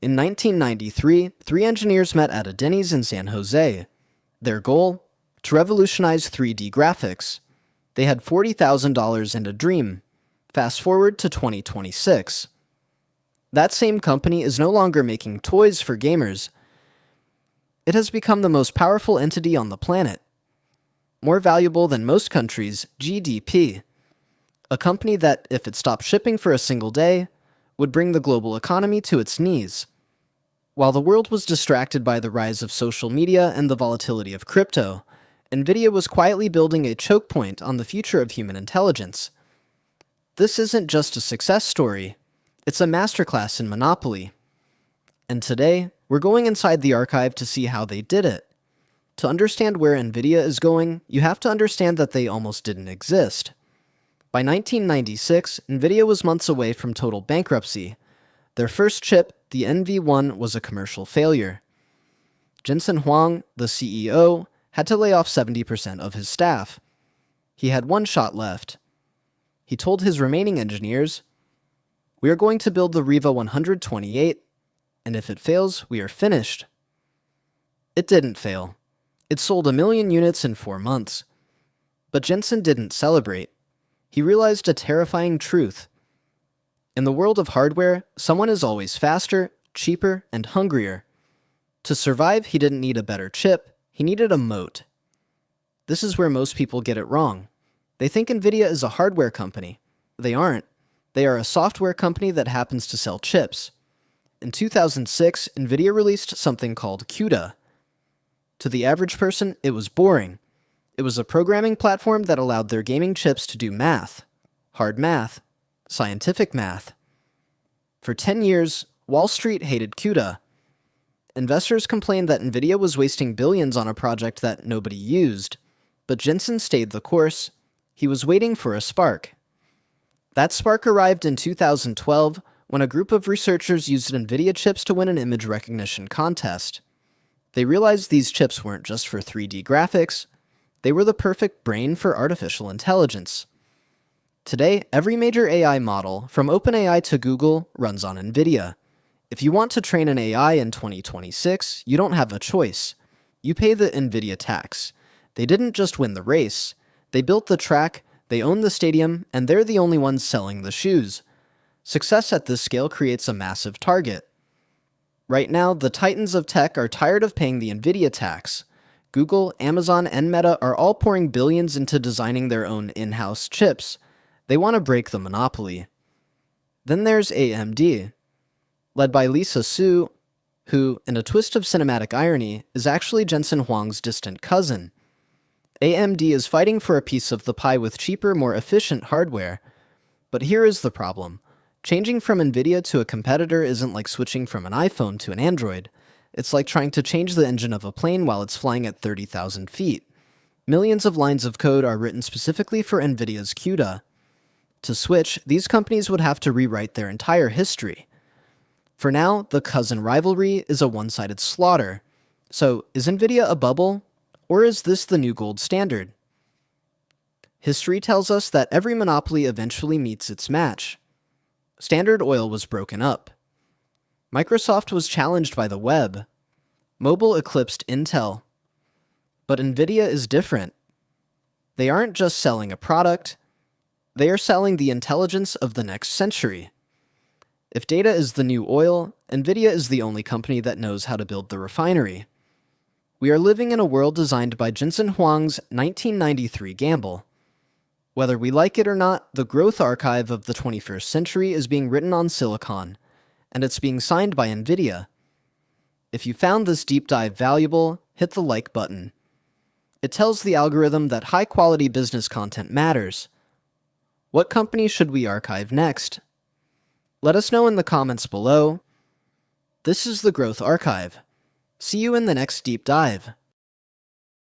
In 1993, three engineers met at a Denny's in San Jose. Their goal? To revolutionize 3D graphics. They had $40,000 and a dream. Fast forward to 2026. That same company is no longer making toys for gamers. It has become the most powerful entity on the planet. More valuable than most countries' GDP. A company that, if it stopped shipping for a single day, would bring the global economy to its knees. While the world was distracted by the rise of social media and the volatility of crypto, Nvidia was quietly building a choke point on the future of human intelligence. This isn't just a success story, it's a masterclass in monopoly. And today, we're going inside the archive to see how they did it. To understand where Nvidia is going, you have to understand that they almost didn't exist. By 1996, Nvidia was months away from total bankruptcy. Their first chip, the NV1, was a commercial failure. Jensen Huang, the CEO, had to lay off 70% of his staff. He had one shot left. He told his remaining engineers, "We are going to build the Riva 128, and if it fails, we are finished." It didn't fail. It sold 1 million units in 4 months. But Jensen didn't celebrate. He realized a terrifying truth. In the world of hardware, someone is always faster, cheaper, and hungrier. To survive, he didn't need a better chip, he needed a moat. This is where most people get it wrong. They think Nvidia is a hardware company. They aren't. They are a software company that happens to sell chips. In 2006, Nvidia released something called CUDA. To the average person, it was boring. It was a programming platform that allowed their gaming chips to do math. Hard math. Scientific math. For 10 years, Wall Street hated CUDA. Investors complained that Nvidia was wasting billions on a project that nobody used. But Jensen stayed the course. He was waiting for a spark. That spark arrived in 2012 when a group of researchers used Nvidia chips to win an image recognition contest. They realized these chips weren't just for 3D graphics, they were the perfect brain for artificial intelligence. Today, every major AI model, from OpenAI to Google, runs on Nvidia. If you want to train an AI in 2026, you don't have a choice. You pay the Nvidia tax. They didn't just win the race. They built the track, they own the stadium, and they're the only ones selling the shoes. Success at this scale creates a massive target. Right now, the titans of tech are tired of paying the Nvidia tax. Google, Amazon, and Meta are all pouring billions into designing their own in-house chips. They want to break the monopoly. Then there's AMD, led by Lisa Su, who, in a twist of cinematic irony, is actually Jensen Huang's distant cousin. AMD is fighting for a piece of the pie with cheaper, more efficient hardware. But here is the problem. Changing from Nvidia to a competitor isn't like switching from an iPhone to an Android. It's like trying to change the engine of a plane while it's flying at 30,000 feet. Millions of lines of code are written specifically for Nvidia's CUDA. To switch, these companies would have to rewrite their entire history. For now, the cousin rivalry is a one-sided slaughter. So, is Nvidia a bubble? Or is this the new gold standard? History tells us that every monopoly eventually meets its match. Standard Oil was broken up. Microsoft was challenged by the web. Mobile eclipsed Intel. But Nvidia is different. They aren't just selling a product, they are selling the intelligence of the next century. If data is the new oil, Nvidia is the only company that knows how to build the refinery. We are living in a world designed by Jensen Huang's 1993 gamble. Whether we like it or not, the growth archive of the 21st century is being written on silicon, and it's being signed by Nvidia. If you found this deep dive valuable, hit the like button. It tells the algorithm that high-quality business content matters. What company should we archive next? Let us know in the comments below. This is the Growth Archive. See you in the next deep dive.